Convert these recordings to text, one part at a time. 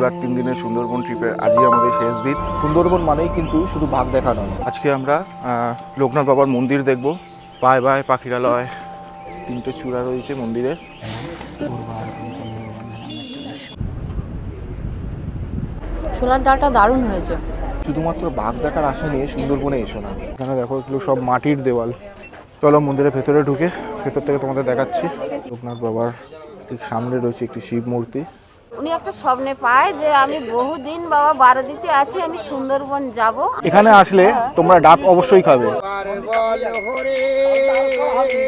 রাত 3 দিনের সুন্দরবন ট্রিপের আজই আমাদের শেষ দিন। সুন্দরবন মানেই কিন্তু শুধু বাঘ দেখা নয়। আজকে আমরা লোকনাথ বাবার মন্দির দেখব। পায় বায় পাখিরালয়, 3টে চূড়া রয়েছে মন্দিরের। ছোলার ডালটা দারুণ হয়েছে। শুধুমাত্র বাঘ দেখার আশা নিয়ে সুন্দরবনে এসো না। এখানে দেখো এগুলো সব মাটির দেওয়াল। চলো মন্দিরের ভেতরে ঢুকে ভেতর থেকে তোমাদের দেখাচ্ছি। লোকনাথ বাবার ঠিক সামনে রয়েছে একটি শিব মূর্তি। উনি একটা স্বপ্নে পায় যে আমি বহুদিন বাবা বারোদিতে আছি, আমি সুন্দরবন যাব। এখানে আসলে তোমরা ডাব অবশ্যই খাবে।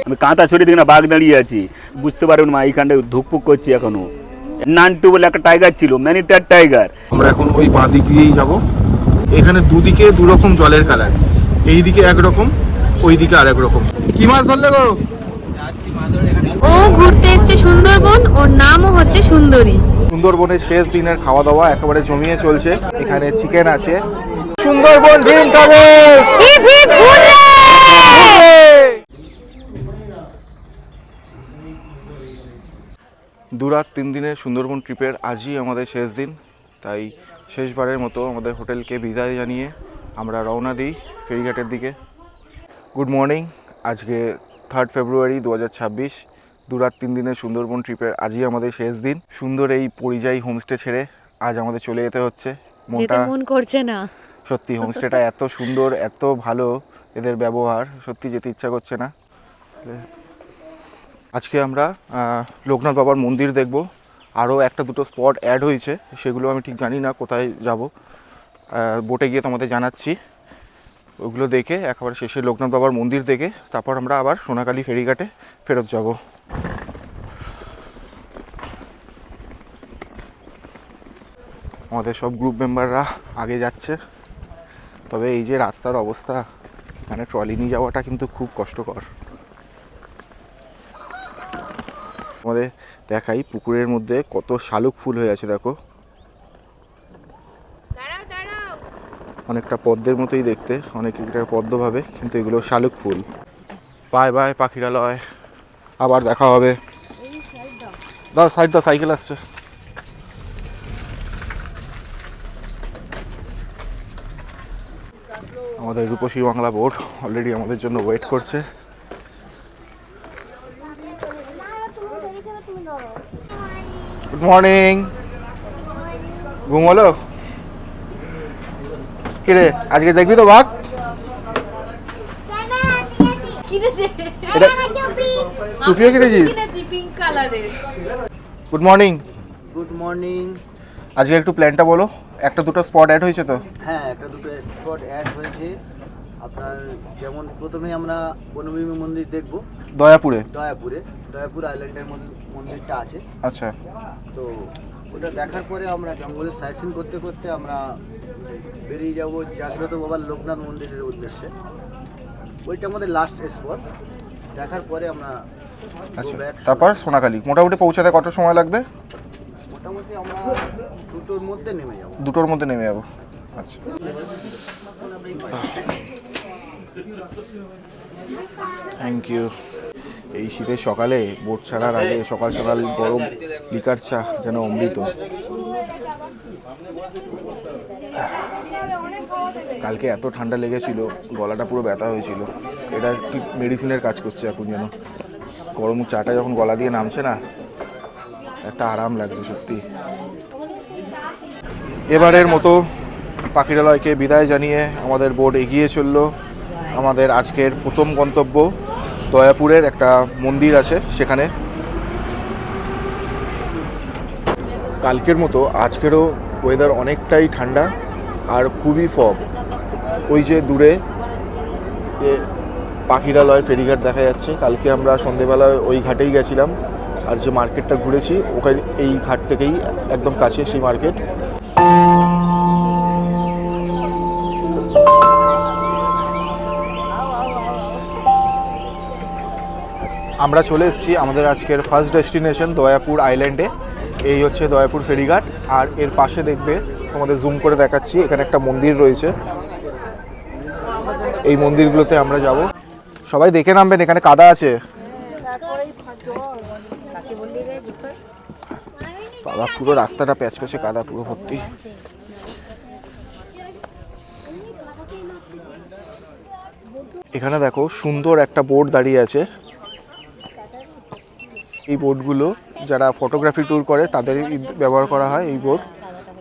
আমি কাঁথা ছড়িয়ে দিকে না বাঘ দাঁড়িয়ে আছি, বুঝতে পারবেন মা এইখানটা ধুকপুক করছি এখনো। নান্টু বলে একটা টাইগার ছিল, ম্যানিটার টাইগার। আমরা এখন ওই বাঁ দিক দিয়েই যাবো। এখানে দুদিকে দুরকম জলের কালার, এই দিকে একরকম, ওই দিকে আরেক রকম। কি মাছ ধরলে গো? ও ঘুরতে এসেছে সুন্দরবন, ওর নামও হচ্ছে সুন্দরী। সুন্দরবনের শেষ দিনের খাওয়া দাওয়া একেবারে জমিয়ে চলছে। এখানে চিকেন আছে। Sundarban dream travels, hip hip hooray! রাত 3 দিনের সুন্দরবন ট্রিপের আজই আমাদের শেষ দিন। তাই শেষবারের মতো আমাদের হোটেলকে বিদায় জানিয়ে আমরা রওনা দিই ফেরিঘাটের দিকে। Good morning. আজকে 3 ফেব্রুয়ারি 2026। রাত 3 দিনের সুন্দরবন ট্রিপের আজই আমাদের শেষ দিন। সুন্দর এই পরিযায়ী হোমস্টে ছেড়ে আজ আমাদের চলে যেতে হচ্ছে। যেতে মন করছে না। সত্যি হোমস্টেটা এত সুন্দর, এত ভালো, এদের ব্যবহার, সত্যি যেতে ইচ্ছা করছে না। আজকে আমরা লোকনাথ বাবার মন্দির দেখব। আরও একটা দুটো স্পট অ্যাড হয়েছে, সেগুলো আমি ঠিক জানি না কোথায় যাব। বোটে গিয়ে তোমাদের জানাচ্ছি। ওগুলো দেখে একেবারে শেষে লোকনাথ বাবার মন্দির দেখে তারপর আমরা আবার সোনাকালী ফেরিঘাটে ফেরত যাব। আমাদের সব গ্রুপ মেম্বাররা আগে যাচ্ছে। তবে এই যে রাস্তার অবস্থা, এখানে ট্রলি নিয়ে যাওয়াটা কিন্তু খুব কষ্টকর। আমাদের দেখাই পুকুরের মধ্যে কত শালুক ফুল হয়ে আছে, দেখো। অনেকটা পদ্মের মতোই দেখতে, অনেকটা পদ্ম ভাবে, কিন্তু এগুলো শালুক ফুল। বাই বাই পাখিরালয়, আবার দেখা হবে। দাও সাইড দাও, সাইকেল আসছে। আমাদের রূপসী বাংলা বোট অলরেডি আমাদের জন্য ওয়েট করছে। Good morning. ঘুম হলো? কিরে আজকে দেখবি তো বাঘ? টুপিও কিনেছিস? Good morning. Good morning. আজকে একটু প্ল্যানটা বলো। একটা দুটো স্পট অ্যাড হয়েছে তো? হ্যাঁ, একটা দুটো স্পট অ্যাড হয়েছে আপনার। যেমন প্রথমেই আমরা বনভূমি মন্দির দেখব দয়াপুরে। দয়াপুর আইল্যান্ডের মন্দিরটা আছে। আচ্ছা, তো ওটা দেখার পরে আমরা জঙ্গলের সাইট সিন করতে করতে আমরা বেরিয়ে যাব জাগ্রত বাবার লোকনাথ মন্দিরের উদ্দেশ্যে। ওইটা আমাদের লাস্ট স্পট। দেখার পরে আমরা আচ্ছা, তারপর সোনাকালী। মোটামুটি পৌঁছাতে কত সময় লাগবে? মোটামুটি আমরা দুটোর মধ্যে নেমে যাব। দুটোর মধ্যে নেমে যাবো। আচ্ছা, থ্যাংক ইউ। এই শীতের সকালে বোট ছাড়ার আগে সকাল সকাল গরম লিকার চা যেন অমৃত। কালকে এত ঠান্ডা লেগেছিল, গলাটা পুরো ব্যথা হয়েছিল। এটা ঠিক মেডিসিনের কাজ করছে এখন যেন। গরম চাটা যখন গলা দিয়ে নামছে না, একটা আরাম লাগছে সত্যি। এবারের মতো পাখিরালয়কে বিদায় জানিয়ে আমাদের বোট এগিয়ে চলল আমাদের আজকের প্রথম গন্তব্য দয়াপুরের একটা মন্দির আছে সেখানে। কালকের মতো আজকেরও ওয়েদার অনেকটাই ঠান্ডা আর খুবই ফগ। ওই যে দূরে পাখিরালয়ের ফেরিঘাট দেখা যাচ্ছে। কালকে আমরা সন্ধেবেলায় ওই ঘাটেই গেছিলাম, আর যে মার্কেটটা ঘুরেছি ওখানে এই ঘাট থেকেই একদম কাছে সেই মার্কেট। আমরা চলে এসেছি আমাদের আজকের ফার্স্ট ডেস্টিনেশন দয়াপুর আইল্যান্ডে। এই হচ্ছে দয়াপুর ফেরিঘাট, আর এর পাশে দেখবে, তোমাদের জুম করে দেখাচ্ছি, এখানে একটা মন্দির রয়েছে। এই মন্দিরগুলোতে আমরা যাব। সবাই দেখে নামবেন, এখানে কাদা আছে। বাবা পুরো রাস্তাটা প্যাচ প্যাচে কাদা পুরো ভর্তি। এখানে দেখো সুন্দর একটা বোর্ড দাঁড়িয়ে আছে। এই বোর্ডগুলো যারা ফটোগ্রাফি ট্যুর করে তাদের ব্যবহার করা হয় এই বোর্ড।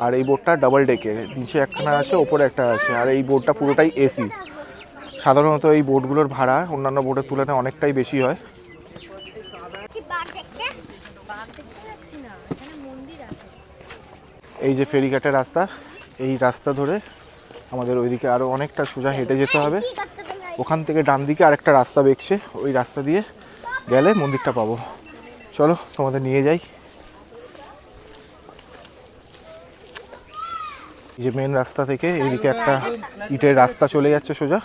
আর এই বোর্ডটা ডাবল ডেকের, নিচে একখানা আছে ওপরে একটা আছে। আর এই বোর্ডটা পুরোটাই এসি। সাধারণত এই বোর্ডগুলোর ভাড়া অন্যান্য বোর্ডের তুলনায় অনেকটাই বেশি হয়। এই যে ফেরিঘাটের রাস্তা, এই রাস্তা ধরে আমাদের ওইদিকে আরও অনেকটা সোজা হেঁটে যেতে হবে। ওখান থেকে ডান দিকে আরেকটা রাস্তা বেঁকছে, ওই রাস্তা দিয়ে গেলে মন্দিরটা পাবো। চলো তোমাদের নিয়ে যাই। এই যে মেন রাস্তা থেকে এইদিকে একটা ইটের রাস্তা চলে যাচ্ছে সোজা,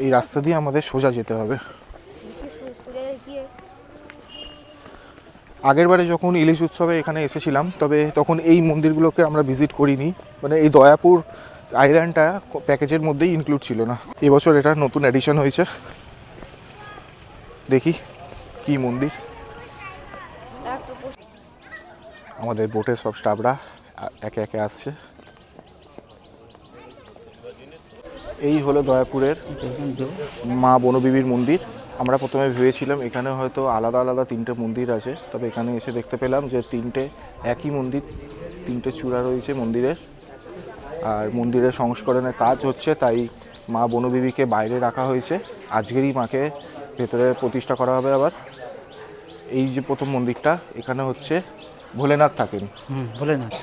এই রাস্তা দিয়ে আমাদের সোজা যেতে হবে। আগেরবারে যখন ইলিশ উৎসবে এখানে এসেছিলাম তবে তখন এই মন্দিরগুলোকে আমরা ভিজিট করিনি, মানে এই দয়াপুর আইল্যান্ডটা প্যাকেজের মধ্যেই ইনক্লুড ছিল না। এবছর এটা নতুন এডিশন হয়েছে। দেখি কি মন্দির। আমাদের বোটের সব স্টাফরা একে একে আসছে। এই হলো দয়াপুরের মা বনবিবির মন্দির। আমরা প্রথমে ভেবেছিলাম এখানে হয়তো আলাদা আলাদা তিনটে মন্দির আছে, তবে এখানে এসে দেখতে পেলাম যে তিনটে একই মন্দির, তিনটে চূড়া রয়েছে মন্দিরের। আর মন্দিরের সংস্করণের কাজ হচ্ছে, তাই মা বনবিবিকে বাইরে রাখা হয়েছে। আজকেরই মাকে ভেতরে প্রতিষ্ঠা করা হবে। আবার এই যে প্রথম মন্দিরটা, এখানে হচ্ছে ভোলেনাথ থাকেন। ভোলেনাথ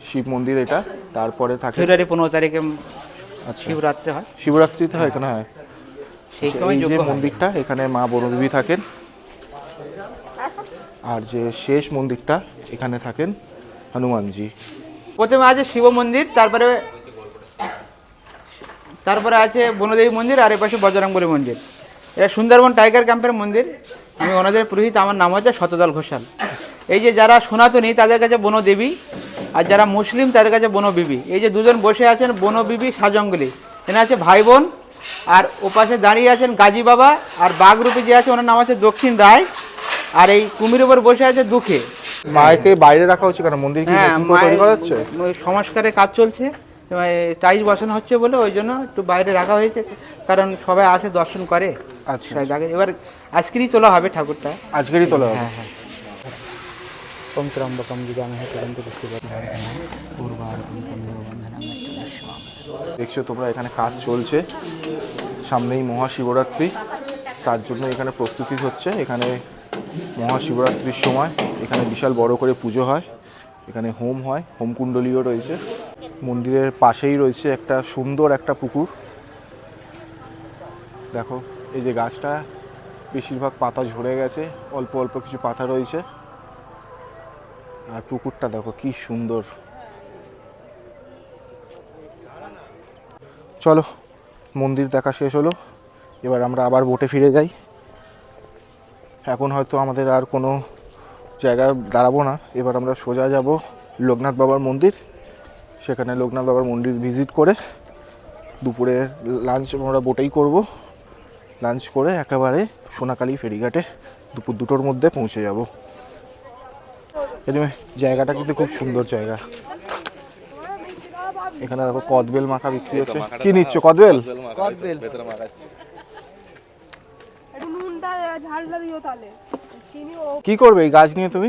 শিব মন্দির এটা। তারপরে থাকে ফেব্রুয়ারি 15 তারিখে শিবরাত্রি হয়, শিবরাত্রিতে হয় এখানে হয়। সেই এই যে মন্দিরটা, এখানে মা বনবিবি থাকেন। আর যে শেষ মন্দিরটা, এখানে থাকেন হনুমানজি। প্রথমে আছে শিব মন্দির, তারপরে আছে বনদেবী মন্দির, আর এপাশে বজরংবলী মন্দির। এটা সুন্দরবন টাইগার ক্যাম্পের মন্দির। আমি ওনাদের পুরোহিত, আমার নাম হচ্ছে শতদল ঘোষাল। এই যে যারা সনাতনী তাদের কাছে বনদেবী, আর যারা মুসলিম তাদের কাছে বনবিবি। এই যে দুজন বসে আছেন বনবিবি সাজঙ্গলি, এখানে আছে ভাই বোন। আর ওপাশে দাঁড়িয়ে আছেন গাজী বাবা, আর বাঘরূপী যে আছে ওনার নাম আছে দক্ষিণ রায়। আর এই কুমির উপর বসে আছে দুঃখে। মাকে বাইরে রাখা হচ্ছে কেন? মন্দির কি হ্যাঁ, নতুন করে তৈরি করা হচ্ছে? সংস্কারের কাজ চলছে, টাইলস বসানো হচ্ছে বলে ওই জন্য একটু বাইরে রাখা হয়েছে, কারণ সবাই আসে দর্শন করে। আচ্ছা, এবার আজকেরই তোলা হবে ঠাকুরটা। আজকেরই তোলা হবে। হ্যাঁ হ্যাঁ। ওম ত্রম্বকম যজামহে ত্বরন্তি পুষ্টিবর্ধনম পূর্বার্ধম তমোবন্ধনম মৃত্যুনাশায়। দেখছো তোমরা, এখানে কাজ চলছে। সামনেই মহাশিবরাত্রি, তার জন্য এখানে প্রস্তুতি হচ্ছে। এখানে মহাশিবরাত্রির সময় এখানে বিশাল বড় করে পুজো হয়, এখানে হোম হয়, হোমকুণ্ডলীও রয়েছে। মন্দিরের পাশেই রয়েছে একটা সুন্দর একটা পুকুর। দেখো এই যে গাছটা, বেশিরভাগ পাতা ঝরে গেছে, অল্প অল্প কিছু পাতা রয়েছে। আর পুকুরটা দেখো কি সুন্দর। চলো, মন্দির দেখা শেষ হলো, এবার আমরা আবার বোটে ফিরে যাই। এখন হয়তো আমাদের আর কোনো জায়গায় দাঁড়াবো না, এবার আমরা সোজা যাব লোকনাথ বাবার মন্দির। সেখানে লোকনাথ বাবার মন্দির ভিজিট করে দুপুরে লাঞ্চ আমরা বোটেই করব। লাঞ্চ করে একেবারে সোনাকালী ফেরিঘাটে দুপুর 2টোর মধ্যে পৌঁছে যাব। এনিওয়ে, জায়গাটা কিন্তু খুব সুন্দর জায়গা। এখানে দেখো কদবেল মাখা বিক্রি হচ্ছে। কি নিচ্ছ? কদবেল? কদবেল কি করবে এই গাছ নিয়ে তুমি?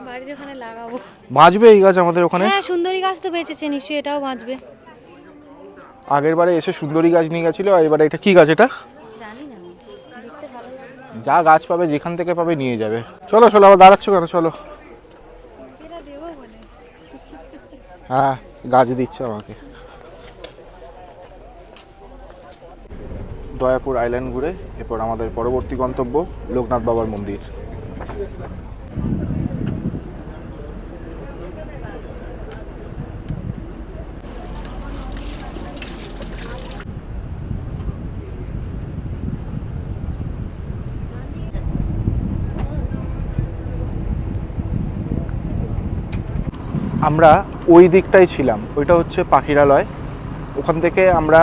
বাড়ির ওখানে লাগাবো। বাঁচবে এই গাছ আমাদের ওখানে? হ্যাঁ, সুন্দরী গাছ তো বেঁচেছে, নিশ্চয়ই এটাও বাঁচবে। আগের বারে এসে সুন্দরী গাছ নিয়ে গেছিল, আর এবারে এটা কি গাছ? এটা জানি না, দেখতে ভালো লাগে। যা গাছ পাবে, যেখান থেকে পাবে নিয়ে যাবে। চলো চলো, আবার দাঁড়াচ্ছ কেন? চলো। এরা দেবো বলে। হ্যাঁ, গাছ দিচ্ছে আমাকে। দয়াপুর আইল্যান্ড ঘুরে এরপর আমাদের পরবর্তী গন্তব্য লোকনাথ বাবার মন্দির। আমরা ওই দিকটাই ছিলাম, ওইটা হচ্ছে পাখিরালয়। ওখান থেকে আমরা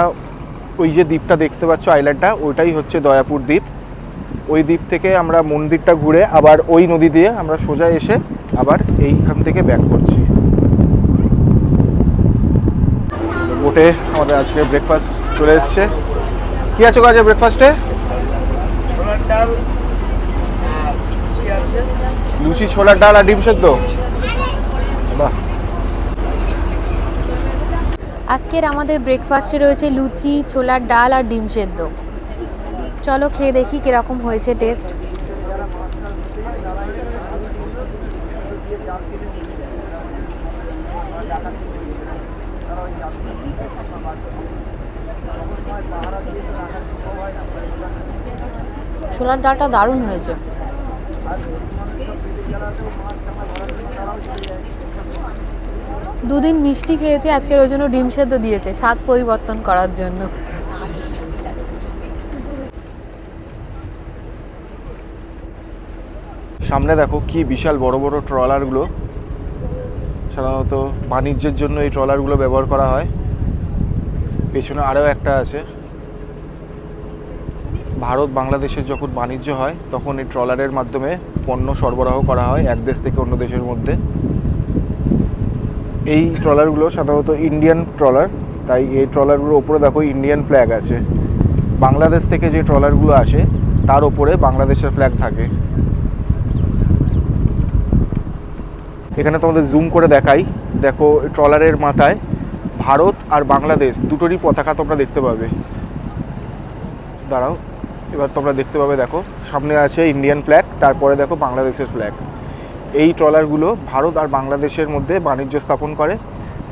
ওই যে দ্বীপটা দেখতে পাচ্ছ, আইল্যান্ডটা, ওইটাই হচ্ছে দয়াপুর দ্বীপ। ওই দ্বীপ থেকে আমরা মন্দিরটা ঘুরে আবার ওই নদী দিয়ে আমরা সোজা এসে আবার এইখান থেকে ব্যাক করছি। বোটে আমাদের আজকে ব্রেকফাস্ট চলে এসছে। কি আছে আজকে ব্রেকফাস্টে? ছোলার ডাল, আছে লুচি, ছোলার ডাল আর ডিম সেদ্ধ। বাহ। আজকের আমাদের ব্রেকফাস্টে রয়েছে লুচি, ছোলার ডাল আর ডিম সেদ্ধ। চলো খেয়ে দেখি কিরকম হয়েছে টেস্ট। ছোলার ডালটা দারুণ হয়েছে। দুদিন মিষ্টি খেয়েছে, আজকের ওই জন্য ডিম সেদ্ধ দিয়েছে স্বাদ পরিবর্তন করার জন্য। সামনে দেখো কি বিশাল বড় বড় ট্রলারগুলো। সাধারণত বাণিজ্যের জন্য এই ট্রলারগুলো ব্যবহার করা হয়। পেছনে আরও একটা আছে। ভারত বাংলাদেশের যখন বাণিজ্য হয় তখন এই ট্রলারের মাধ্যমে পণ্য সরবরাহ করা হয় এক দেশ থেকে অন্য দেশের মধ্যে। এই ট্রলারগুলো সাধারণত ইন্ডিয়ান ট্রলার, তাই এই ট্রলারগুলোর ওপরে দেখো ইন্ডিয়ান ফ্ল্যাগ আছে। বাংলাদেশ থেকে যে ট্রলারগুলো আসে তার ওপরে বাংলাদেশের ফ্ল্যাগ থাকে। এখানে তোমাদের জুম করে দেখাই, দেখো ট্রলারের মাথায় ভারত আর বাংলাদেশ দুটোরই পতাকা তোমরা দেখতে পাবে। দাঁড়াও, এবার তোমরা দেখতে পাবে, দেখো সামনে আছে ইন্ডিয়ান ফ্ল্যাগ, তারপরে দেখো বাংলাদেশের ফ্ল্যাগ। এই ট্রলারগুলো ভারত আর বাংলাদেশের মধ্যে বাণিজ্য স্থাপন করে,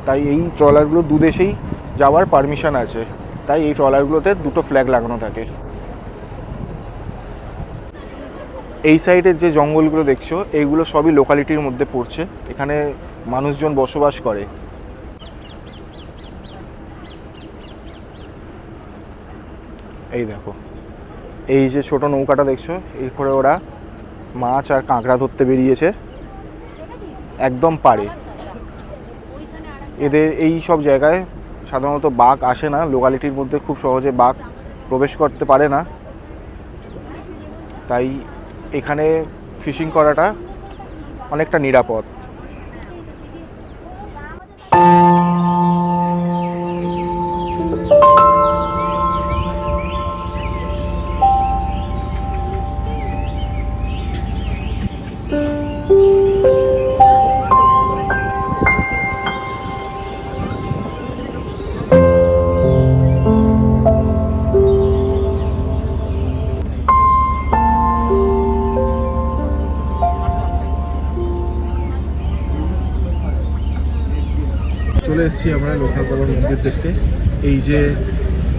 তাই এই ট্রলারগুলো দুদেশেই যাওয়ার পারমিশন আছে, তাই এই ট্রলারগুলোতে দুটো ফ্ল্যাগ লাগানো থাকে। এই সাইডের যে জঙ্গলগুলো দেখছো এইগুলো সবই লোকালিটির মধ্যে পড়ছে, এখানে মানুষজন বসবাস করে। এই দেখো এই যে ছোট নৌকাটা দেখছো, এই করে ওরা মাছ আর কাঁকড়া ধরতে বেরিয়েছে একদম পাড়ে। এদের এই সব জায়গায় সাধারণত বাঘ আসে না, লোকালিটির মধ্যে খুব সহজে বাঘ প্রবেশ করতে পারে না, তাই এখানে ফিশিং করাটা অনেকটা নিরাপদ। চলে এসেছি আমরা লোকনাথ বাবার মন্দির দেখতে। এই যে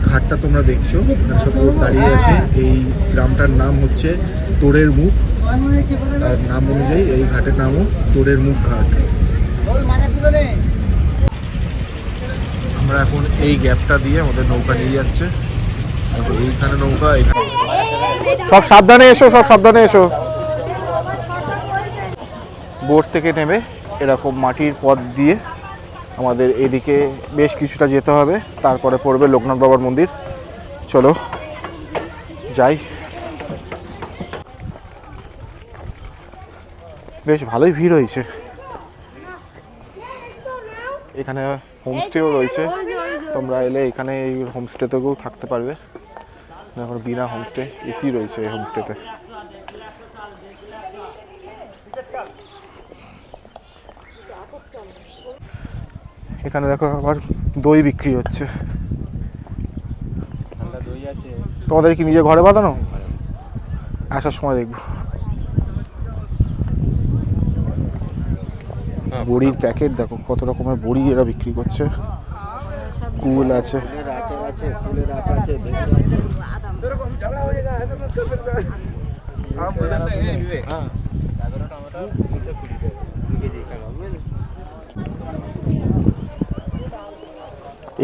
ঘাটটা তোমরা দেখছো, এখানে সব লোক দাঁড়িয়ে আছে। এই গ্রামটার নাম হচ্ছে তোড়ের মুখ, তার নাম অনুযায়ী এই ঘাটের নামও তোড়ের মুখ ঘাট। আমরা এখন এই গ্যাপটা দিয়ে আমাদের নৌকা নিয়ে যাচ্ছে। এইখানে নৌকা, সব সাবধানে এসো, সব সাবধানে এসো। বোট থেকে নেমে এরকম মাটির পথ দিয়ে আমাদের এদিকে বেশ কিছুটা যেতে হবে, তারপরে পড়বে লোকনাথ বাবার মন্দির। চলো যাই। বেশ ভালোই ভিড় হয়েছে। এখানে হোমস্টেও রয়েছে, তোমরা এলে এখানে এই হোমস্টেতেও থাকতে পারবে। এখন বিনা হোমস্টে, এসি রয়েছে এই হোমস্টেতে। এখানে দেখো আবার দই বিক্রি হচ্ছে। তোমাদের কি নিজে ঘরে বাঁধানো? আসার সময় দেখবো। বড়ির প্যাকেট দেখো, কত রকমের বড়ি এরা বিক্রি করছে। কুল আছে,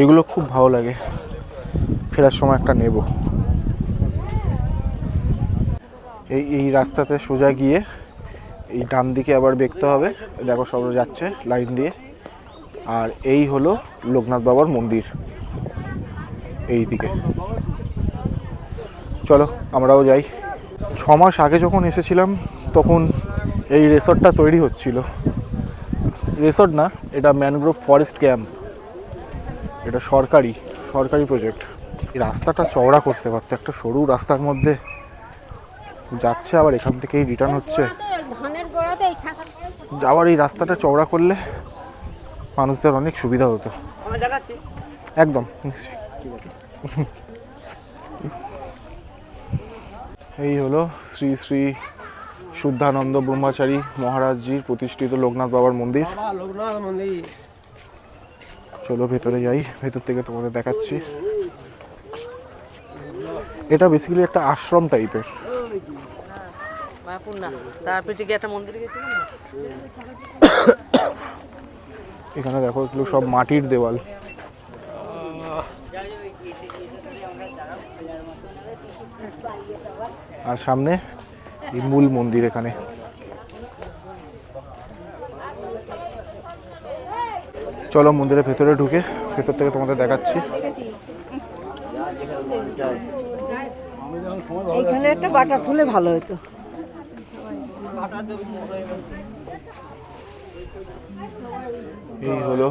এগুলো খুব ভালো লাগে, ফেরার সময় একটা নেব। এই রাস্তাতে সোজা গিয়ে এই ডান দিকে আবার দেখতে হবে, দেখো সব যাচ্ছে লাইন দিয়ে। আর এই হলো লোকনাথ বাবার মন্দির এই দিকে। চলো আমরাও যাই। 6 মাস আগে যখন এসেছিলাম তখন এই রিসর্টটা তৈরি হচ্ছিল। রিসর্ট না, এটা ম্যানগ্রোভ ফরেস্ট ক্যাম্প, এটা সরকারি প্রজেক্ট। এই রাস্তাটা চওড়া করতে পারতো, একটা সরু রাস্তার মধ্যে যাচ্ছে আবার এখান থেকেই রিটার্ন হচ্ছে। যাওয়ার এই রাস্তাটা চওড়া করলে মানুষদের অনেক সুবিধা হতো। একদম এই হলো শ্রী শ্রী শুদ্ধানন্দ ব্রহ্মচারী মহারাজজির প্রতিষ্ঠিত লোকনাথ বাবার মন্দির। চলো ভেতরে যাই, ভেতর থেকে তোমাদের দেখাচ্ছি। এটা বেসিক্যালি একটা আশ্রম টাইপের। এখানে দেখো এগুলো সব মাটির দেওয়াল। আর সামনে এই মূল মন্দির। এখানে চলো মন্দিরের ভেতরে ঢুকে ভেতর থেকে তোমাদের দেখাচ্ছি। এখানে একটা বাটা তুলে ভালো হতো। এই হলো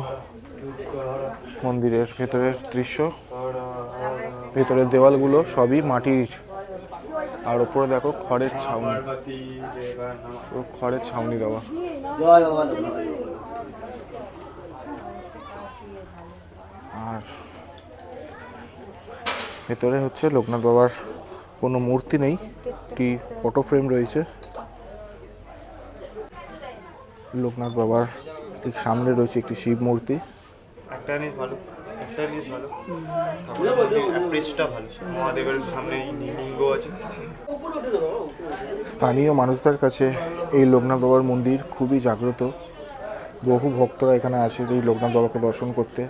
মন্দিরের ভেতরের দৃশ্য। ভেতরের দেওয়ালগুলো সবই মাটির, আর ওপরে দেখো খড়ের ছাউনি দেওয়া। আর ভেতরে হচ্ছে লোকনাথ বাবার কোনো মূর্তি নেই, একটি ফটো ফ্রেম রয়েছে। লোকনাথ বাবার ঠিক সামনে রয়েছে একটি শিব মূর্তি। একটা জিনিস ভালো, অ্যাপ্রেসটা ভালো, মহাদেবের সামনে লিঙ্গ আছে। স্থানীয় মানুষদের কাছে এই লোকনাথ বাবার মন্দির খুবই জাগ্রত। বহু ভক্তরা এখানে আসে এই লোকনাথ বাবাকে দর্শন করতে।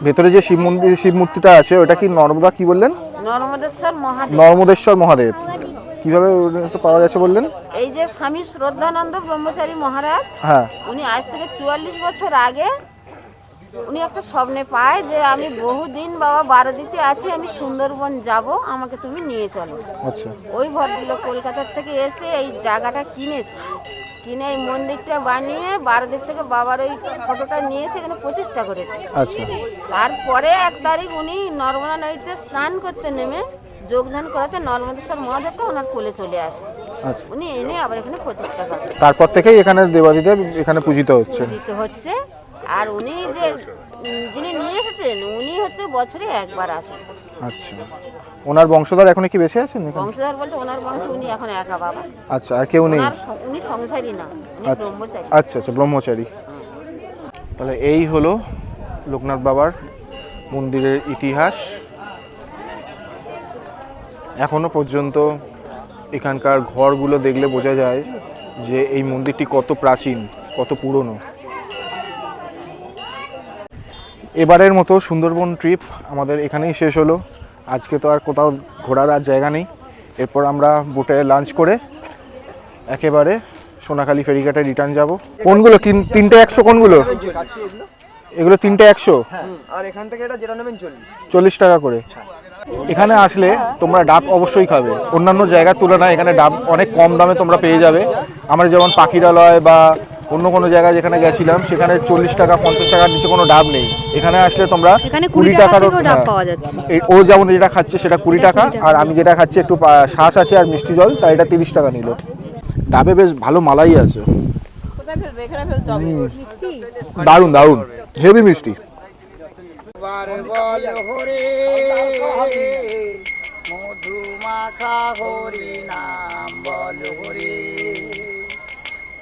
ভেতরে যে শিব মূর্তিটা আছে ওটা কি নর্মদা কি বললেন? নর্মদেশ্বর মহাদেব। কিভাবে ওটা পাওয়া গেছে বললেন? এই যে স্বামী শ্রদ্ধানন্দ ব্রহ্মচারী মহারাজ, হ্যাঁ, উনি আজ থেকে 44 বছর আগে উনি একটা স্বপ্নে পায় যে আমি বহুদিন বাবা বারোদিতে আছি, আমি সুন্দরবন যাব, আমাকে তুমি নিয়ে চলো। আচ্ছা। ওই ভদ্রলোক কলকাতার থেকে এসে এই জায়গাটা কিনেছে, কিনে এই মন্দিরটা বানিয়ে বারোদিক থেকে বাবার ওই ফটোটা নিয়ে এসে এখানে প্রতিষ্ঠা করেছে। আচ্ছা। তারপরে 1 তারিখ উনি নর্মদা নদীতে স্নান করতে নেমে যোগদান করাতে নর্মদেশ্বর মহাদেবটা ওনার কোলে চলে আসে। আচ্ছা। উনি এনে আবার এখানে প্রতিষ্ঠা করেন। তারপর থেকেই এখানে দেবাদিদেব এখানে পূজিত হচ্ছে। আর উনি যে যিনি নিয়ে এসেছেন উনি হচ্ছে বছরে একবার আসেন। আচ্ছা। ওনার বংশধর এখন কি বেঁচে আছেন? বংশধর বলতে ওনার বংশ উনি এখন একা বাবা। আচ্ছা, আর কেউ নেই? উনি সংসারী না, উনি আচ্ছা ব্রহ্মচারী। আচ্ছা, ব্রহ্মচারী। তাহলে এই হলো লোকনাথ বাবার মন্দিরের ইতিহাস। এখনো পর্যন্ত এখানকার ঘরগুলো দেখলে বোঝা যায় যে এই মন্দিরটি কত প্রাচীন, কত পুরনো। এবারের মতো সুন্দরবন ট্রিপ আমাদের এখানেই শেষ হলো। আজকে তো আর কোথাও ঘোরার আর জায়গা নেই। এরপর আমরা বোটে লাঞ্চ করে একেবারে সোনাখালি ফেরিঘাটে রিটার্ন যাব। কোনগুলো? 3টে 100? কোনগুলো এগুলো? 3টে 100। আর এখান থেকে এটা যেটা নেবেন 40 টাকা করে। এখানে আসলে তোমরা ডাব অবশ্যই খাবে। অন্যান্য জায়গার তুলনায় এখানে ডাব অনেক কম দামে তোমরা পেয়ে যাবে। আমরা যেমন পাখিরালয় বা অন্য কোনো জায়গায় যেখানে গেছিলাম সেখানে 40 টাকা 50 টাকার নিচে কোনো ডাব নেই। এখানে আসলে তোমরা 20 টাকারও ডাব পাওয়া যাচ্ছে। ও যেমন যেটা খাচ্ছে সেটা 20 টাকা, আর আমি যেটা খাচ্ছি একটু শ্বাস আছে আর মিষ্টি জল, তাই এটা 30 টাকা নিল। ডাবে বেশ ভালো মালাই আছে, দারুণ দারুণ, হেভি মিষ্টি। মধু মাখা হরি নাম বল হরি,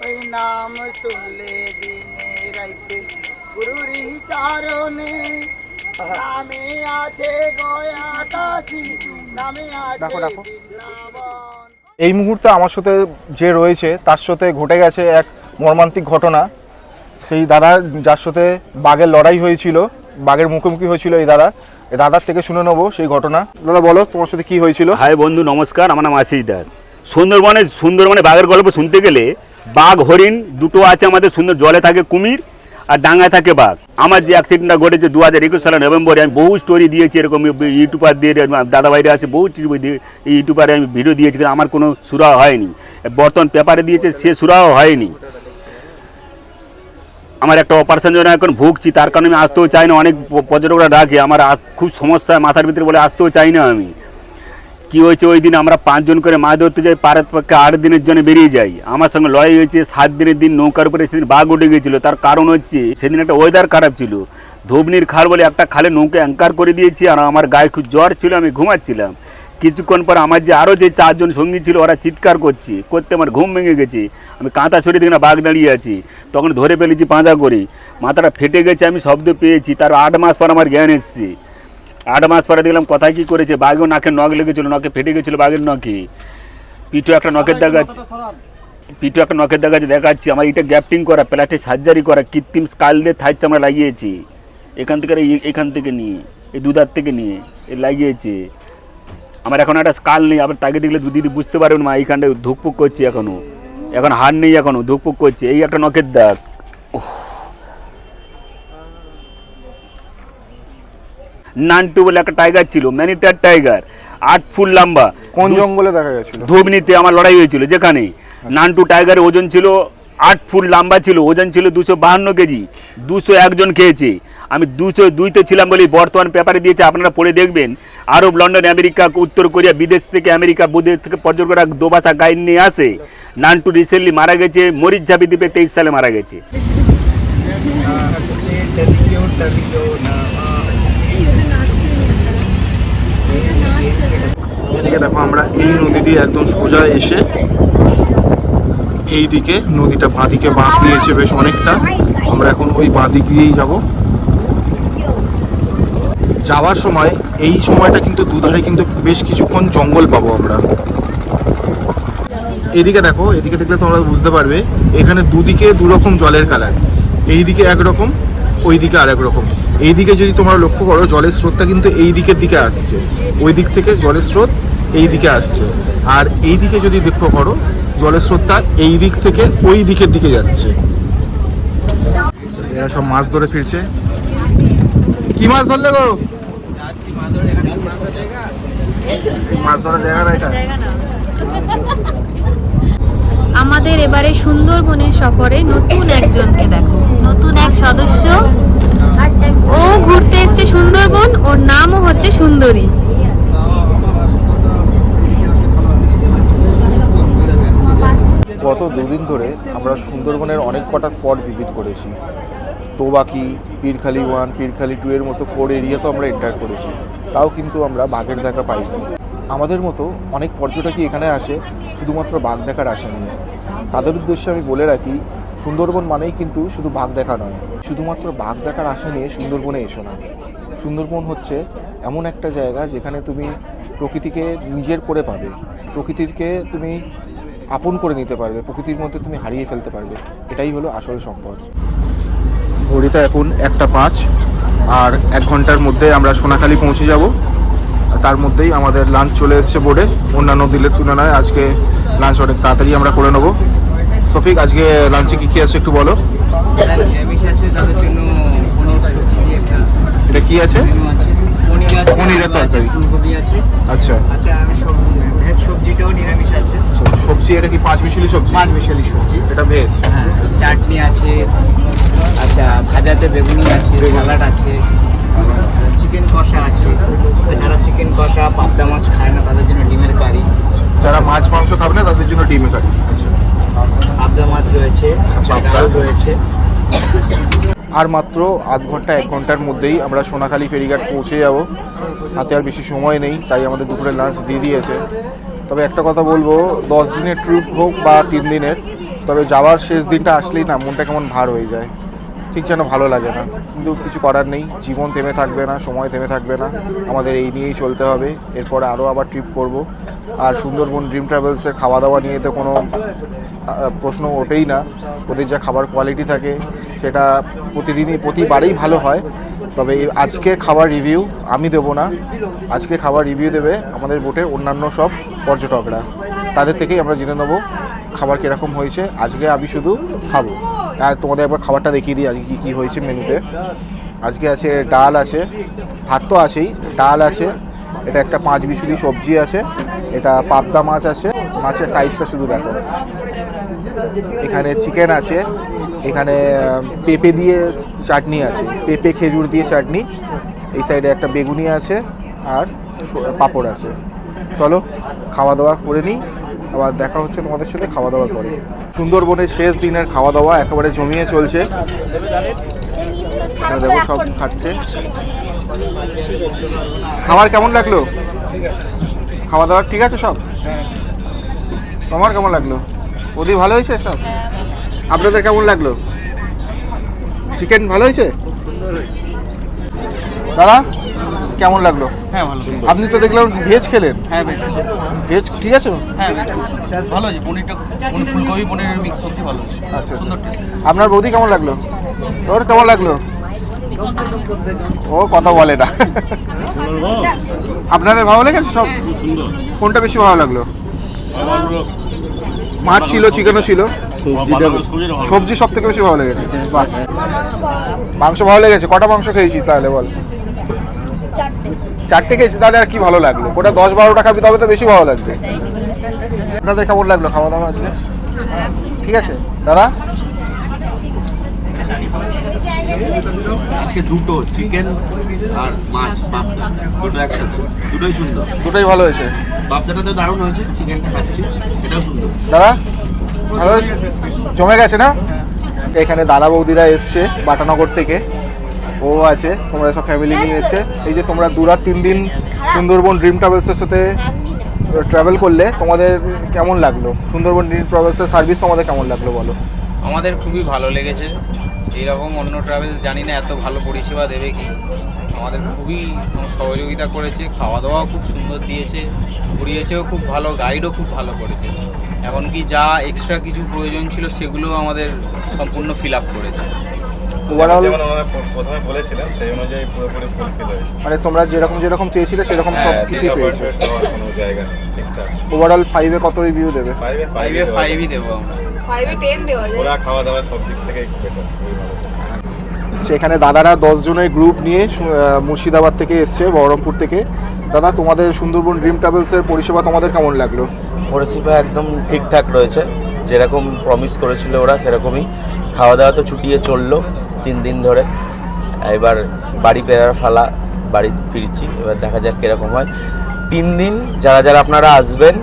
ওই নাম শুনলে দিনে রাইতে গুরুরি চারণে, নামে আছে গয়া কাশী, নামে আছে বৃন্দাবন। এই মুহূর্তে আমার সাথে যে রয়েছে তার সাথে ঘটে গেছে এক মর্মান্তিক ঘটনা। সেই দাদা যার সাথে বাঘের লড়াই হয়েছিল, বাঘের মুখোমুখি হয়েছিল এই দাদার থেকে শুনে নেবো সেই ঘটনা। দাদা বলো তোমার সাথে কি হয়েছিল? হাই বন্ধু, নমস্কার। আমার নাম আশিস দাস। সুন্দরবনে বাঘের গল্প শুনতে গেলে বাঘ হরিণ দুটো আছে আমাদের। সুন্দর জলে থাকে কুমির আর ডাঙায় থাকে বাঘ। আমার যে অ্যাক্সিডেন্টটা ঘটেছে 2021 সালের নভেম্বরে, আমি বহু স্টোরি দিয়েছি এরকম ইউটিউবার দিয়ে, দাদা ভাইরা আছে বহু ইউটিউবারে আমি ভিডিও দিয়েছি, কিন্তু আমার কোনো সুরাহ হয়নি। বর্তমান পেপারে দিয়েছে, সে সুরাহ হয়নি। আমার একটা অপারেশন জন্য এখন ভুগছি, তার কারণে আমি আসতেও চাই না। অনেক পর্যটকরা ডাকে, আমার খুব সমস্যা মাথার ভিতরে বলে আসতেও চাই না আমি। কি হয়েছে, ওই দিন আমরা 5 জন করে মাছ ধরতে যাই, পাড়ার পক্ষে 8 দিনের জন্য বেরিয়ে যাই। আমার সঙ্গে লড়াই হয়েছে 7 দিনের দিন, নৌকার উপরে সেদিন বাঘ উঠে গিয়েছিল। তার কারণ হচ্ছে সেদিন একটা ওয়েদার খারাপ ছিল, ধবনির খাল বলে একটা খালে নৌকা অ্যাঙ্কার করে দিয়েছি, আর আমার গায়ে খুব জ্বর ছিল, আমি ঘুমাচ্ছিলাম। কিছুক্ষণ পর আমার যে আরও যে 4 জন সঙ্গী ছিল, ওরা চিৎকার করতে আমার ঘুম ভেঙে গেছে। আমি কাঁথা সরিয়ে দেখি না বাঘ দাঁড়িয়ে আছি, তখন ধরে ফেলেছি পাঁজা করে, মাথাটা ফেটে গেছে, আমি শব্দ পেয়েছি। তার 8 মাস পর আমার জ্ঞান এসছে। 8 মাস পরে দেখলাম কথায় কী করেছে, বাঘেও নাকে নখ লেগেছিলো, নখে ফেটে গেছিলো বাঘের নখে। পিঠে একটা নখের দাগ আছে, দেখাচ্ছি। আমার এটা গ্যাপটিং করা, প্লাস্টিক সার্জারি করা, কৃত্রিম স্কাল দিয়ে থাইচ আমরা লাগিয়েছি। এখান থেকে নিয়ে এই দুধার থেকে নিয়ে লাগিয়েছে। আমার এখন একটা স্কাল নেই, আবার তাকে দেখলে দিদি বুঝতে পারবেন মা, এইখানটায় ধুকপুক করছে, এখন হাড় নেই, এখনও ধুকপুক করছে। এই একটা নখের দাগ। নান্টু বলে একটা টাইগার ছিল, ম্যানিটার টাইগার, 8 ফুট লম্বা। কোন জঙ্গলে দেখা গেছিল? ধবনিতে আমার লড়াই হয়েছিল, যেখানে নান্টু টাইগারের ওজন ছিল 8 ফুট লম্বা ছিল, ওজন ছিল 252 কেজি, 201 জন খেয়েছে। আমি 202তে ছিলাম বলেই বর্তমান পেপারে দিয়েছে, আপনারা পড়ে দেখবেন। আরব, লন্ডন, আমেরিকা, উত্তর কোরিয়া, বিদেশ থেকে আমেরিকা, বিদেশ থেকে পর্যটকরা দোবাসা গাইড নিয়ে আসে। নান্টু রিসেন্টলি মারা গেছে মরিচঝাপি দ্বীপে, 23 সালে মারা গেছে। এদিকে দেখো, আমরা এই নদী দিয়ে একদম সোজা এসে এই দিকে নদীটা বাঁদিকে বাঁক দিয়েছে বেশ অনেকটা, আমরা এখন ওই বাঁদিক দিয়েই যাব। যাওয়ার সময় এই সময়টা কিন্তু দুধারে কিন্তু বেশ কিছুক্ষণ জঙ্গল পাবো আমরা। এদিকে দেখো, এদিকে দেখলে তোমরা বুঝতে পারবে, এখানে দুদিকে দুরকম জলের কালার, এই দিকে একরকম, ওই দিকে আরেক রকম। এই দিকে যদি তোমরা লক্ষ্য করো, জলের স্রোতটা কিন্তু এই দিকের দিকে আসছে, ওই দিক থেকে জলের স্রোত এই দিকে আসছে। আর এই দিকে যদি লক্ষ্য করো, জলের স্রোতটা এই দিক থেকে ওই দিকের দিকে যাচ্ছে। এরা সব মাছ ধরে ফিরছে। কি মাছ ধরলে গো? মাছ ধরার জায়গা না এটা। আমাদের এবারে সুন্দরবনের সফরে নতুন একজনকে দেখো, নতুন এক সদস্য। ও ঘুরতে এসেছে সুন্দরবন, ওর নামও হচ্ছে সুন্দরী। গত দুদিন ধরে আমরা সুন্দরবনের অনেক কটা স্পট ভিজিট করেছি। তোবাকি, পীরখালি 1, পীরখালি 2 এর মতো কোর এরিয়া তো আমরা এন্টার করেছি, তাও কিন্তু আমরা বাঘের দেখা পাইনি। আমাদের মতো অনেক পর্যটকই এখানে আসে শুধুমাত্র বাঘ দেখার আশা নিয়ে। তাদের উদ্দেশ্যে আমি বলে রাখি, সুন্দরবন মানেই কিন্তু শুধু বাঘ দেখা নয়। শুধুমাত্র বাঘ দেখার আশা নিয়ে সুন্দরবনে এসো না। সুন্দরবন হচ্ছে এমন একটা জায়গা যেখানে তুমি প্রকৃতিকে নিজের করে পাবে, প্রকৃতিকে তুমি আপন করে নিতে পারবে, প্রকৃতির মধ্যে তুমি হারিয়ে ফেলতে পারবে। এটাই হলো আসল সম্পদ। ঘড়িতে এখন 1:05, আর 1 ঘন্টার মধ্যে আমরা সোনাখালি পৌঁছে যাব। তার মধ্যেই আমাদের লাঞ্চ চলে এসছে বোর্ডে। অন্যান্য দিনের তুলনায় আজকে লাঞ্চ অনেক তাড়াতাড়ি আমরা করে নেব। সফিক, আজকে লাঞ্চে কী কী আছে একটু বলো। এটা কি আছে? পনিরের তরকারি। আচ্ছা, সবজিটাও নিরামিষ আছে। সবজি এটা কি 5 মিশালি সবজি? 5 মিশালি সবজি। এটা ভেজ। হ্যাঁ, চাটনি আছে, আচ্ছা ভাজাতে বেগুনি আছে, স্যালাড আছে, চিকেন কষা আছে। যারা চিকেন কষা, পাবদা মাছ খায় না তাদের জন্য ডিমের কারি। যারা মাছ মাংস খাবে না তাদের জন্য ডিমের কারি। আচ্ছা, পাবদা মাছ রয়েছে, ডাল রয়েছে। আর মাত্র আধ ঘন্টা 1 ঘন্টার মধ্যেই আমরা সোনাখালি ফেরিঘাট পৌঁছে যাব। হাতে আর বেশি সময় নেই, তাই আমাদের দুপুরে লাঞ্চ দিয়ে দিয়েছে। তবে একটা কথা বলবো, 10 দিনের ট্রিপ হোক বা 3 দিনের, তবে যাওয়ার শেষ দিনটা আসলেই না মনটা কেমন ভার হয়ে যায়, ঠিক যেন ভালো লাগে না। কিন্তু কিছু করার নেই, জীবন থেমে থাকবে না, সময় থেমে থাকবে না, আমাদের এই নিয়েই চলতে হবে। এরপরে আরও আবার ট্রিপ করব। আর সুন্দরবন ড্রিম ট্রাভেলসের খাওয়া দাওয়া নিয়ে তো কোনো প্রশ্ন ওঠেই না। ওদের যা খাবার কোয়ালিটি থাকে সেটা প্রতিবারেই ভালো হয়। তবে আজকের খাবার রিভিউ আমি দেবো না, আজকে খাবার রিভিউ দেবে আমাদের বোটের অন্যান্য সব পর্যটকরা। তাদের থেকেই আমরা জেনে নেবো খাবার কীরকম হয়েছে। আজকে আমি শুধু খাবো। আর তোমাদের একবার খাবারটা দেখিয়ে দিই আজকে কী কী হয়েছে মেনুতে। আজকে আছে ডাল আছে, ভাত তো আছেই, ডাল আছে, এটা একটা 5 বিশুলি সবজি আছে, এটা পাবদা মাছ আছে, মাছের সাইজটা শুধু দেখো। এখানে চিকেন আছে, এখানে পেঁপে দিয়ে চাটনি আছে, পেঁপে খেজুর দিয়ে চাটনি, এই সাইডে একটা বেগুনি আছে আর পাঁপড় আছে। চলো খাওয়া দাওয়া করে নিই, আবার দেখা হচ্ছে তোমাদের সাথে খাওয়া দাওয়া করে। সুন্দরবনের শেষ দিনের খাওয়া দাওয়া একেবারে জমিয়ে চলছে, এখানে দেখো সব খাচ্ছে। খাবার কেমন লাগলো? খাওয়া দাওয়া ঠিক আছে সব? তোমার কেমন লাগলো? ওদি ভালো হয়েছে সব? আপনাদের কেমন লাগলো? চিকেন ভালো হয়েছে? দাদা কেমন লাগলো? হ্যাঁ ভালো। আপনি তো দেখলাম ভেজ খেলেন। হ্যাঁ ভেজ। ভেজ ঠিক আছে? হ্যাঁ ভেজ ভালো আছে, পনিরটা ফুলকপি পনিরের মিক্স সবজি ভালো আছে। আচ্ছা সুন্দর। আপনার বৌদি কেমন লাগলো? তোর কেমন লাগলো? ও কথা বলে না। আপনাদের ভালো লেগেছে সব? কোনটা বেশি ভালো লাগলো? মাছ ছিল, চিকেনও ছিল, সবজি সব থেকে বেশি ভালো লেগেছে। বাহ, মাংস ভালো লেগেছে। কটা মাংস খেয়েছিস তাহলে বল? 4টে খেয়েছি, তাহলে আর কি ভালো লাগলো? ওটা 10-12টা খাবি তবে তো বেশি ভালো লাগবে। আপনাদের কেমন লাগলো খাওয়া দাওয়া আজকে? ঠিক আছে দাদা? আজকে দুটো চিকেন আর মাছ পাবদা দুটো একসাথে, দুটোই সুন্দর, দুটোই ভালো হয়েছে। পাবদাটা তো দারুণ হয়েছে, চিকেনটা খাচ্ছি এটাও সুন্দর। দাদা ভালো হয়েছে? জমে গেছে না? এখানে দাদা বৌদিরা এসছে বাটানগর থেকে, ও আছে, তোমরা সব ফ্যামিলি নিয়ে এসছে। এই যে তোমরা 2-3 দিন সুন্দরবন ড্রিম ট্রাভেলসের সাথে ট্রাভেল করলে, তোমাদের কেমন লাগলো? সুন্দরবন ড্রিম ট্রাভেলসের সার্ভিস তোমাদের কেমন লাগলো বলো? আমাদের খুবই ভালো লেগেছে, এইরকম অন্য ট্রাভেলস জানি না এত ভালো পরিষেবা দেবে কি। আমাদের খুবই সহযোগিতা করেছে, খাওয়া দাওয়াও খুব সুন্দর দিয়েছে, ঘুরিয়েছেও খুব ভালো, গাইডও খুব ভালো করেছে, এমনকি যা এক্সট্রা কিছু প্রয়োজন ছিল সেগুলো আমাদের সম্পূর্ণ ফিল আপ করেছে। ওভারঅল প্রথমে বলেছিলেন সেই অনুযায়ী পুরোপুরি ফুলফিল হয়েছে, মানে তোমরা যেরকম চেয়েছিলে সেরকম সব কিছুই পেয়েছো। কোনো জায়গা ঠিকঠাক। ওভারঅল 5-এ কত রিভিউ দেবে? 5-এ 5ই দেবো আমরা। 5-এ 10 দেওয়া যায়। ওরা খাওয়া দাওয়া সব দিক থেকেই বেটার, খুবই ভালো। সেখানে দাদারা 10 জনের গ্রুপ নিয়ে মুর্শিদাবাদ থেকে এসছে, বহরমপুর থেকে। দাদা তোমাদের সুন্দরবন ড্রিম ট্রাভেলসের পরিষেবা তোমাদের কেমন লাগলো? পরিষেবা একদম ঠিকঠাক রয়েছে, যেরকম প্রমিস করেছিল ওরা সেরকমই। খাওয়া দাওয়া তো ছুটিয়ে চললো 3 দিন ধরে, এবার বাড়ি ফেরার ফালা, বাড়ি ফিরছি, এবার দেখা যাক কীরকম হয়। 3 দিন যারা যারা আপনারা আসবেন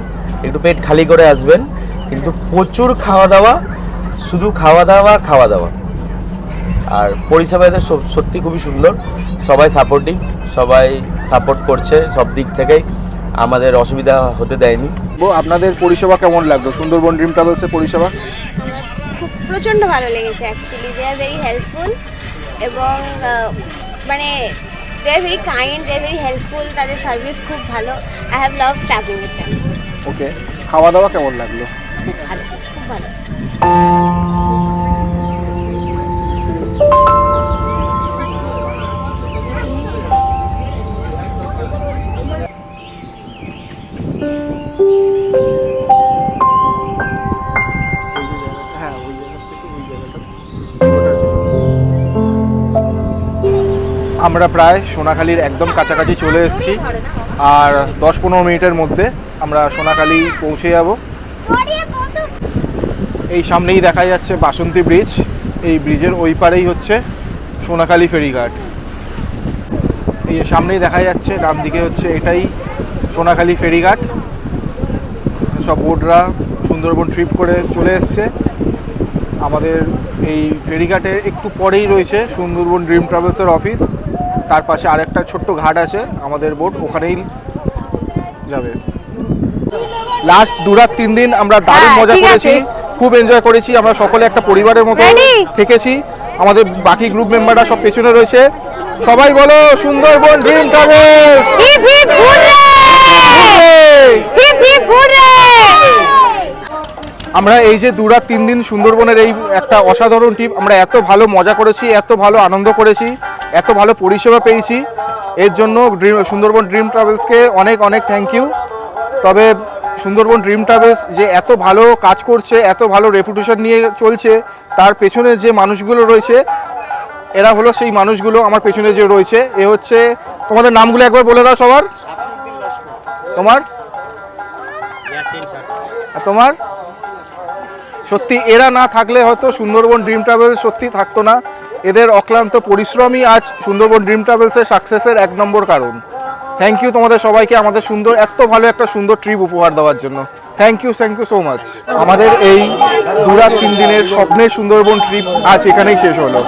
একটু পেট খালি করে আসবেন, কিন্তু প্রচুর খাওয়া দাওয়া, শুধু খাওয়া দাওয়া। আর পরিষেবা এদের সত্যি খুবই সুন্দর, সবাই সাপোর্টিভ, সবাই সাপোর্ট করছে সব দিক থেকেই, আমাদের অসুবিধা হতে দেয়নি। আপনাদের পরিষেবা কেমন লাগলো সুন্দরবন ড্রিম ট্রাভেলসের পরিষেবা? খুব প্রচণ্ড ভালো লেগেছে actually, they are very helpful এবং মানে they are very kind, they are very helpful, তাদের সার্ভিস খুব ভালো। I have love travelling with them. Okay, খাওয়া দাওয়া কেমন লাগলো? খুব ভালো, খুব ভালো। আমরা প্রায় সোনাখালীর একদম কাছাকাছি চলে এসেছি, আর 10-15 মিনিটের মধ্যে আমরা সোনাখালী পৌঁছে যাব। এই সামনেই দেখা যাচ্ছে বাসন্তী ব্রিজ, এই ব্রিজের ওই পারেই হচ্ছে সোনাখালী ফেরিঘাট। এই সামনেই দেখা যাচ্ছে, ডান দিকে হচ্ছে এটাই সোনাখালী ফেরিঘাট। সব বোটরা সুন্দরবন ট্রিপ করে চলে এসছে। আমাদের এই ফেরিঘাটের একটু পরেই রয়েছে সুন্দরবন ড্রিম ট্রাভেলসের অফিস, তার পাশে আরেকটা ছোট্ট ঘাট আছে, আমাদের বোট ওখানেই যাবে। লাস্ট 2-3 দিন আমরা দারুণ মজা করেছি, খুব এনজয় করেছি। আমরা সকলে একটা পরিবারের মতো থেকেছি। আমাদের বাকি গ্রুপ মেম্বাররা সব পেছনে রয়েছে। সবাই বলো সুন্দরবন ড্রিম ট্রাভেলস। আমরা এই যে 2-3 দিন সুন্দরবনের এই একটা অসাধারণ ট্রিপ, আমরা এত ভালো মজা করেছি, এত ভালো আনন্দ করেছি, এত ভালো পরিষেবা পেয়েছি, এর জন্য সুন্দরবন ড্রিম ট্রাভেলসকে অনেক অনেক থ্যাংক ইউ। তবে সুন্দরবন ড্রিম ট্রাভেলস যে এত ভালো কাজ করছে, এত ভালো রেপুটেশন নিয়ে চলছে, তার পেছনে যে মানুষগুলো রয়েছে এরা হলো সেই মানুষগুলো আমার পেছনে যে রয়েছে। এ হচ্ছে, তোমাদের নামগুলো একবার বলে দাও সবার। তোমার আর তোমার? সত্যি এরা না থাকলে হয়তো সুন্দরবন ড্রিম ট্রাভেলস সত্যি থাকতো না। এদের অক্লান্ত পরিশ্রমই আজ সুন্দরবন ড্রিম ট্রাভেলসের সাকসেসের 1 নম্বর কারণ। থ্যাংক ইউ তোমাদের সবাইকে আমাদের সুন্দর, এত ভালো একটা সুন্দর ট্রিপ উপহার দেওয়ার জন্য। Thank you so much. আমাদের এই 2 রাত 3 দিনের স্বপ্নের সুন্দরবন ট্রিপ আজ এখানেই শেষ হলো।